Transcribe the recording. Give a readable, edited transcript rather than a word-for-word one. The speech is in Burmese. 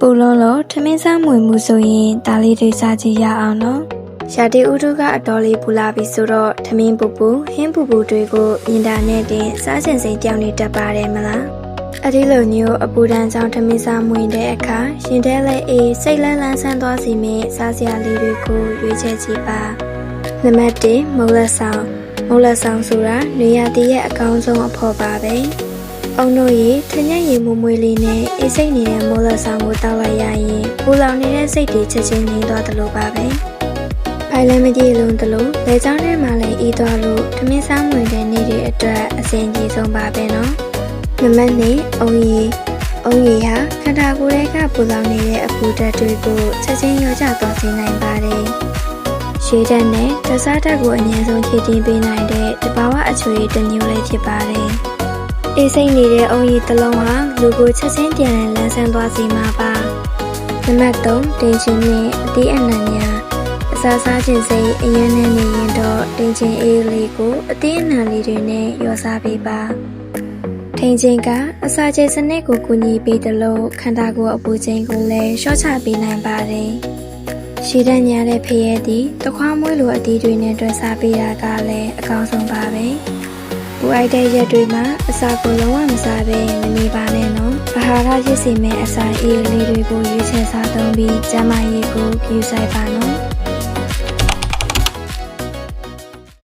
ပူလုံးလို့ထမင်းစားမွေမှုဆိုရင်ဒါလေးတွေစားကြည့်ရအောင်နော်ရာတီဥတုကအတော်လေးပူလာပြီဆိုတော့ထမင်းပူပူဟင်းပူပူတွေကိုအင်တာနက်တင်စားချင်စိန်တောင်းနေတတ်ပါတယ်မလားအဲ့ဒီလိုမျိုးအပူဒဏ်ကြောင့်ထမင်းစားမွေတဲ့အခါရှင်တဲလဲအေးစိတ်လန်းလန်းဆန်းသွားစီမယ့်စားစရာလေးတွေကိုရွေးချယ်ကြည့်ပါနံပါတ်1မုတ်လက်ဆောင်ဆိုတာနေရာတည်းရဲ့အကောင်းဆုံးအဖို့ပါပဲအောင်တို့ရေထညက်ရည်မွမွေးလေးနဲ့အေးစိတ်နေတဲ့မိုးလက်ဆောင်ကိုတောက်လိုက်ရရင်ပူလောင်နေတဲ့စိတ်တွေချက်ချင်းငြိမ်းသွားတယ်လို့ပါပဲဖိုင်လည်းမကြည့်လုံးတလို့လေချောင်းထဲမှာလည်းအေးသွားလို့ထမင်းစားမွေတဲ့နေ့တွေအတွက်အဆင်ကြီးဆုံးပါပဲနော်နံပါတ်2အုံရည်ဟာခန္ဓာကိုယ်ရဲ့ကပူလောင်နေတဲ့အပူဓာတ်တွေကိုချက်ချင်းရောကျသွားစေနိုင်ပါတယ်ရှည်ဓာတ်နဲ့တစားဓာတ်ကိုအញ្ញံဆုံးဖြည့်တင်းပေးနိုင်တဲ့တဘာဝအချွေတစ်မျိုးလေးဖြစ်ပါတယ်အေးစိတ်နေတဲ့အုံရည်တစ်လုံးဟာလူကိုချက်ချင်းပြန်လည်ဆန်းသွားစေမှာပါနံပါတ်3တင်ချင်းနဲ့အသီးအနှံများအစာစားခြင်းစိတ်အရင်နဲ့နေရင်တော့တင်ချင်းအေးလေးကိုအသီးအနှံလေးတွေနဲ့ရောစားပေးပါထိန်ချင်းကအစာချေစနစ်ကိုကူညီပေးတယ်လို့ခန္ဓာကိုယ်အပူချိန်ကိုလည်းလျှော့ချပေးနိုင်ပါတယ်ရှည်တန်းများတဲ့ဖရဲသည်တခွားမွေးလိုအသီးတွေနဲ့တွဲစားပေးတာကလည်းအကောင်းဆုံးပါပဲပူအိုက်တဲ့ရက်တွေမှာအစာကိုလုံးဝမစားဘဲမနေပါနဲ့နော်အာဟာရရည်စီမဲ့အစာအေးလေးတွေကိုရွေးချယ်စားသုံးပြီးကျန်းမာရေးကိုဂရုစိုက်ပါနော်